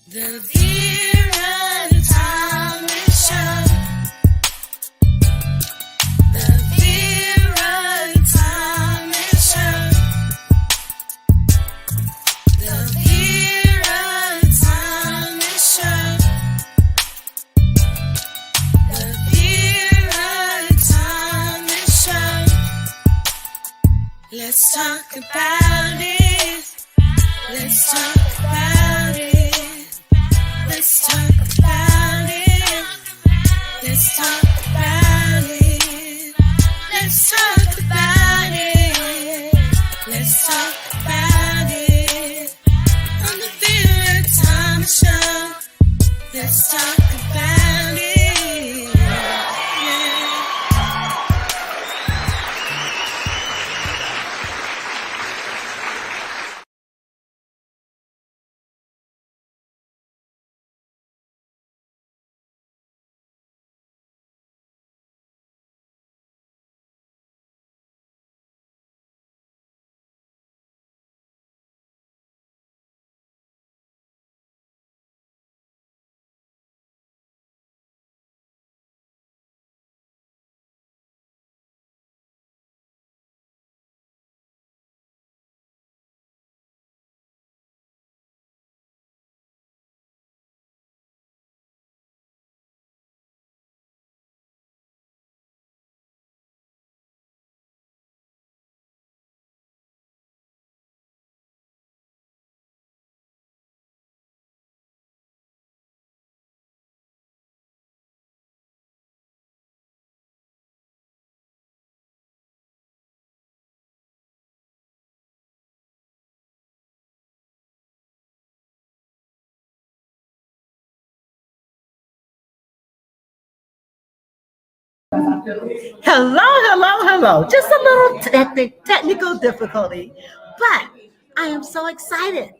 The Vera Tommy Show. The Vera Tommy Show. The Vera Tommy Show. The Vera Tommy Show. Let's talk about it. Let's talk about it. Let's talk about it. Let's talk about it. Let's talk about it. Let's talk about it. On the Vera Tommy Show. Let's talk about it. Yeah. Hello, hello, hello. Just a little technical difficulty, but I am so excited.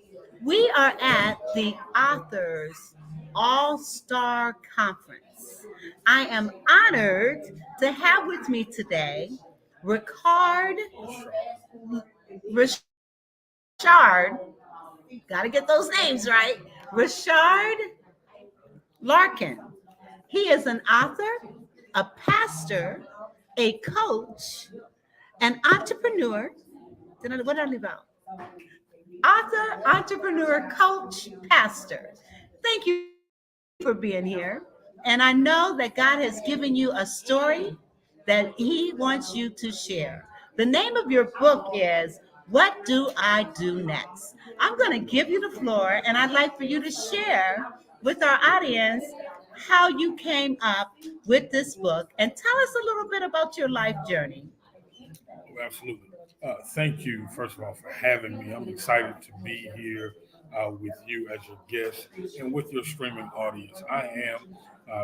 We are at the Authors All Star Conference. I am honored to have with me today Ricard, Richard, got to get those names right, Rechard Larkin. He is an author, a pastor, a coach, an entrepreneur. What did I leave out? Author, entrepreneur, coach, pastor. Thank you for being here. And I know that God has given you a story that He wants you to share. The name of your book is What Do I Do Next? I'm going to give you the floor, and I'd like for you to share with our audience how you came up with this book and tell us a little bit about your life journey. Oh, absolutely. Thank you, first of all, for having me. I'm excited to be here with you as your guest and with your streaming audience. I am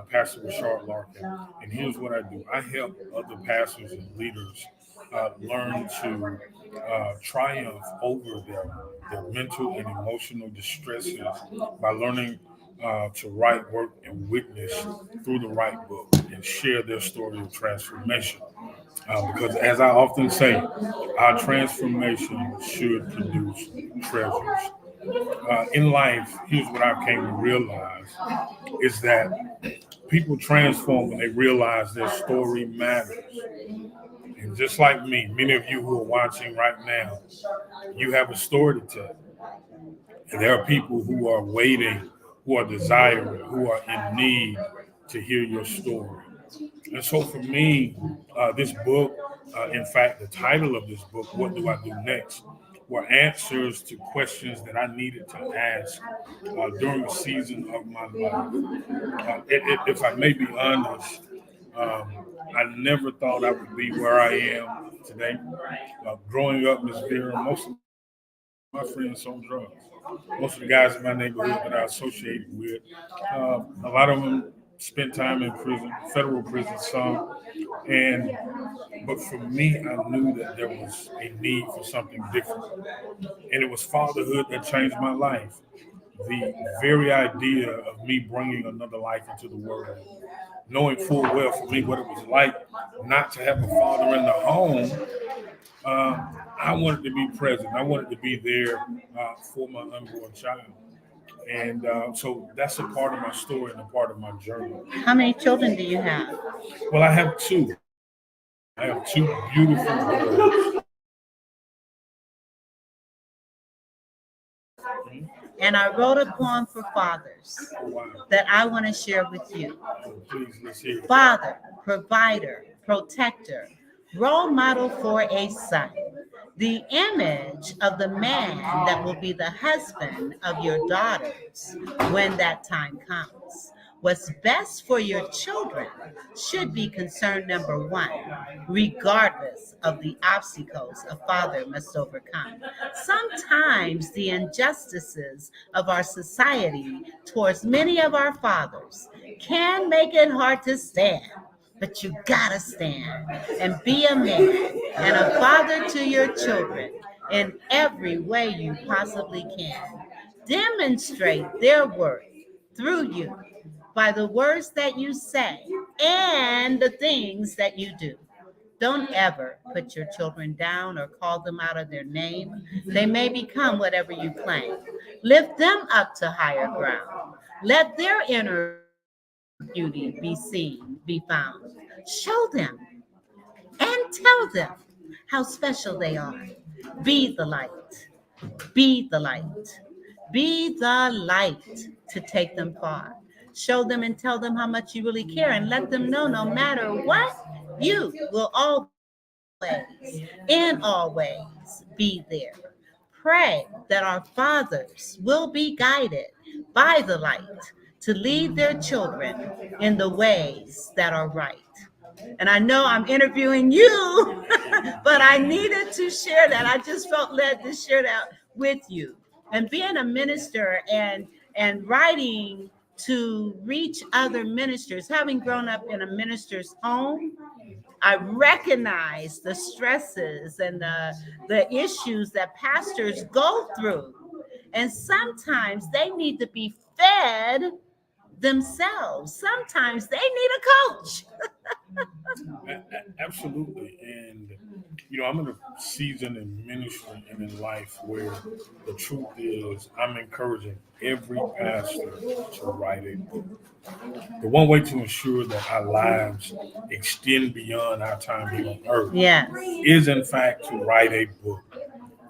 Pastor Rechard Larkin, and here's what I do. I help other pastors and leaders learn to triumph over their mental and emotional distresses by learning to write, work, and witness through the right book and share their story of transformation. Because as I often say, our transformation should produce treasures. In life, here's what I came to realize is that people transform when they realize their story matters. And just like me, many of you who are watching right now, you have a story to tell. And there are people who are waiting, who are desiring, who are in need to hear your story. And so for me, this book, in fact, the title of this book, What Do I Do Next, were answers to questions that I needed to ask during a season of my life. If I may be honest, um, I never thought I would be where I am today. Growing up, Miss Vera, most of my friends sold drugs. Most of the guys in my neighborhood that I associated with, a lot of them spent time in prison, federal prison, some. And but for me, I knew that there was a need for something different. And it was fatherhood that changed my life. The very idea of me bringing another life into the world, knowing full well for me what it was like not to have a father in the home. I wanted to be present. I wanted to be there for my unborn child. And so that's a part of my story and a part of my journey. How many children do you have? Well, I have two. I have two beautiful girls. And I wrote a poem for fathers Oh, wow. that I want to share with you. Oh, please, let's hear it. Father, provider, protector, role model for a son, the image of the man that will be the husband of your daughters when that time comes. What's best for your children should be concern number one, regardless of the obstacles a father must overcome. Sometimes the injustices of our society towards many of our fathers can make it hard to stand. But you gotta stand and be a man and a father to your children in every way you possibly can. Demonstrate their worth through you by the words that you say and the things that you do. Don't ever put your children down or call them out of their name. They may become whatever you claim. Lift them up to higher ground. Let their inner beauty be seen, be found. Show them and tell them how special they are. Be the light. Be the light. Be the light to take them far. Show them and tell them how much you really care and let them know no matter what, you will always, in all ways, be there. Pray that our fathers will be guided by the light to lead their children in the ways that are right. And I know I'm interviewing you, but I needed to share that. I just felt led to share that with you. And being a minister and writing to reach other ministers, having grown up in a minister's home, I recognize the stresses and the issues that pastors go through. And sometimes they need to be fed themselves. Sometimes they need a coach. Absolutely. And, I'm in a season in ministry and in life where the truth is I'm encouraging every pastor to write a book. The one way to ensure that our lives extend beyond our time here on earth Yes. is, in fact, to write a book,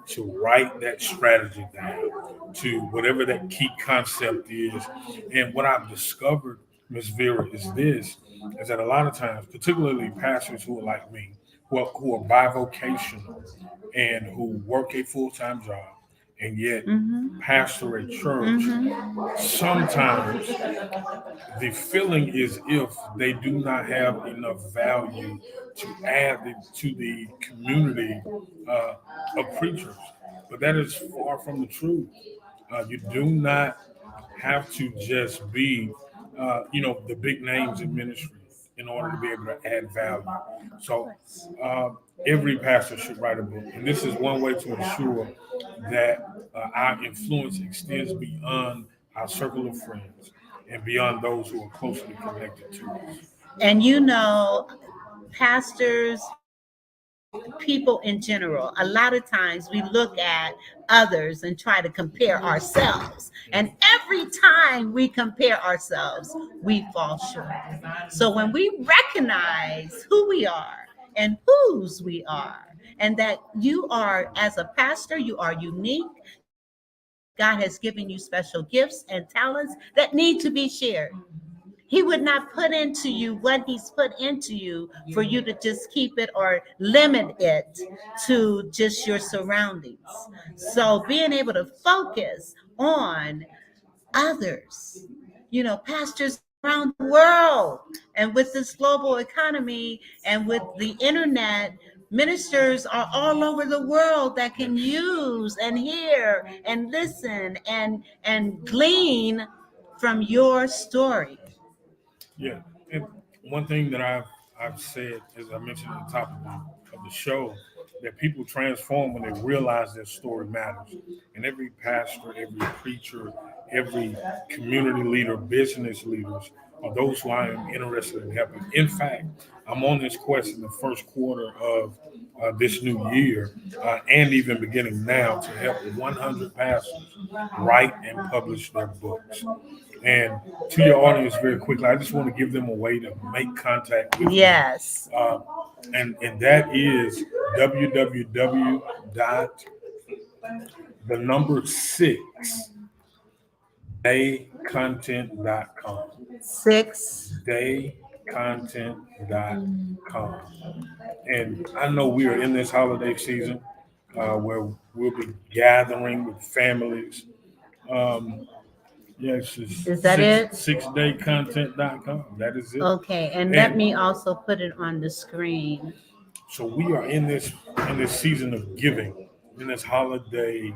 to write that strategy down, to whatever that key concept is. And what I've discovered, Miss Vera, is that a lot of times, particularly pastors who are like me, who are bivocational and who work a full-time job and yet Mm-hmm. pastor a church, Mm-hmm. sometimes the feeling is if they do not have enough value to add to the community uh, of preachers. But that is far from the truth. You do not have to just be, the big names in ministry in order to be able to add value. So uh, every pastor should write a book, and this is one way to ensure that our influence extends beyond our circle of friends and beyond those who are closely connected to us. And pastors, people in general, a lot of times we look at others and try to compare ourselves. And every time we compare ourselves, we fall short. So when we recognize who we are and whose we are, and that you are, as a pastor, you are unique. God has given you special gifts and talents that need to be shared. He would not put into you what he's put into you for you to just keep it or limit it to just your surroundings. So being able to focus on others, pastors around the world, and with this global economy and with the internet, ministers are all over the world that can use and hear and listen and glean from your story. Yeah, and one thing that I've said, as I mentioned at the top of the show, that people transform when they realize their story matters. And every pastor, every preacher, every community leader, business leaders those who I am interested in helping. In fact, I'm on this quest in the first quarter of this new year, and even beginning now, to help 100 pastors write and publish their books. And to your audience, very quickly, I just want to give them a way to make contact with me. Yes. And that is www dot the number 6 daycontent.com. 6. Daycontent.com. And I know we are in this holiday season where we'll be gathering with families. Yes, Is that it? 6daycontent.com. That is it. Okay, and let me also put it on the screen. So we are in this season of giving, in this holiday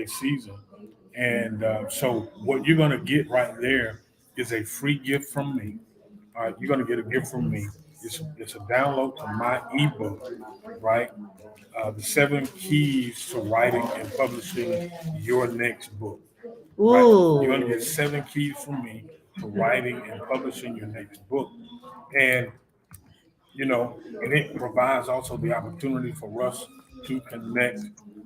season, and so what you're going to get right there is a free gift from me. You're going to get a gift from me. It's a download to my ebook, right? The 7 keys to writing and publishing your next book. Right? Ooh. You're going to get 7 keys from me to writing and publishing your next book, and and it provides also the opportunity for us to connect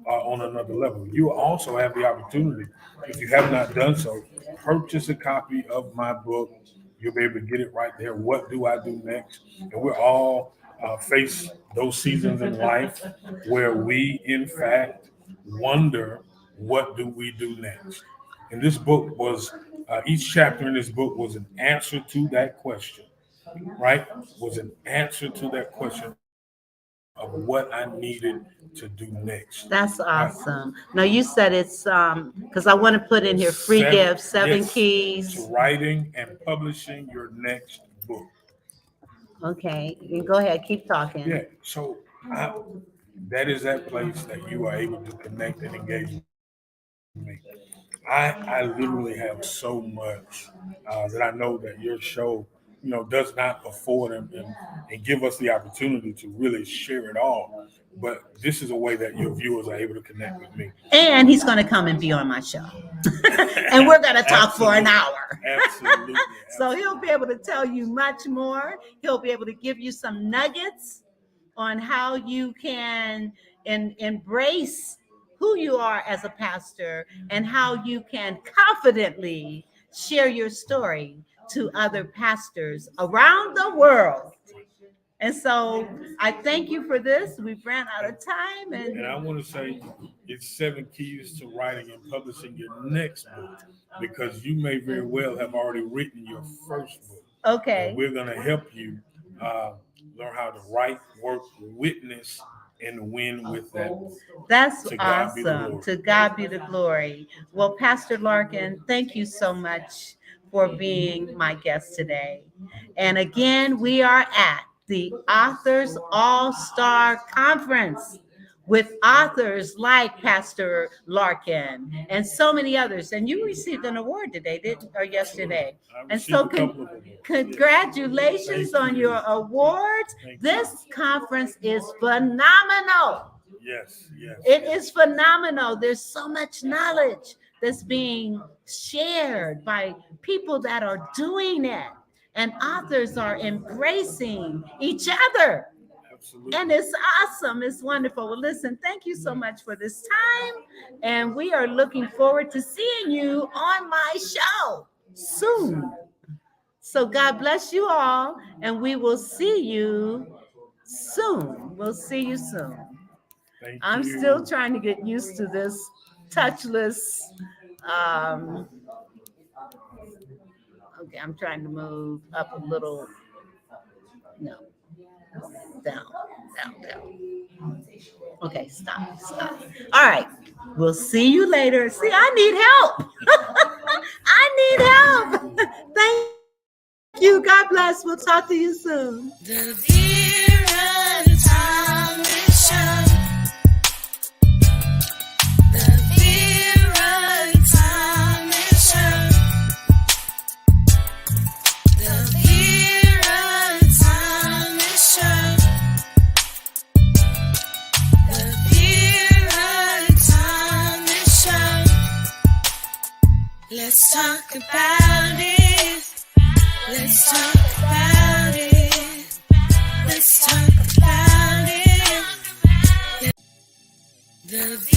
on another level. You also have the opportunity, if you have not done so, purchase a copy of my book. You'll be able to get it right there. What do I do next? And we're all face those seasons in life where we, in fact, wonder, what do we do next? And this book was, each chapter in this book was an answer to that question. Right, was an answer to that question of what I needed to do next. That's awesome. Now you said it's because I want to put in here free gifts, 7 keys to writing and publishing your next book. Okay, you go ahead, keep talking. Yeah, so that is that place that you are able to connect and engage with me. I literally have so much that I know that your show does not afford and give us the opportunity to really share it all. But this is a way that your viewers are able to connect with me. And he's going to come and be on my show. And we're going to talk for an hour. Absolutely. So he'll be able to tell you much more. He'll be able to give you some nuggets on how you can embrace who you are as a pastor and how you can confidently share your story to other pastors around the world. And so I thank you for this. We've ran out of time. And I want to say it's 7 keys to writing and publishing your next book, because you may very well have already written your first book. Okay. And we're going to help you learn how to write, work, witness, and win with that book. That's awesome. To God be the glory. Well, Pastor Larkin, thank you so much for being my guest today. And again, we are at the Authors All-Star Conference with authors like Pastor Larkin and so many others. And you received an award today, or yesterday. And so congratulations on your awards. This conference is phenomenal. Yes. It is phenomenal. There's so much knowledge that's being shared by people that are doing it. And authors are embracing each other. Absolutely. And it's awesome. It's wonderful. Well, listen, thank you so much for this time. And we are looking forward to seeing you on my show soon. So God bless you all. And we will see you soon. We'll see you soon. I'm still trying to get used to this touchless. Okay, I'm trying to move up a little. No, down. Okay, stop. All right, we'll see you later. See, I need help. I need help. Thank you. God bless. We'll talk to you soon. The Vera and Tommy Show. Let's talk about it. Let's talk about it. Let's talk about it. The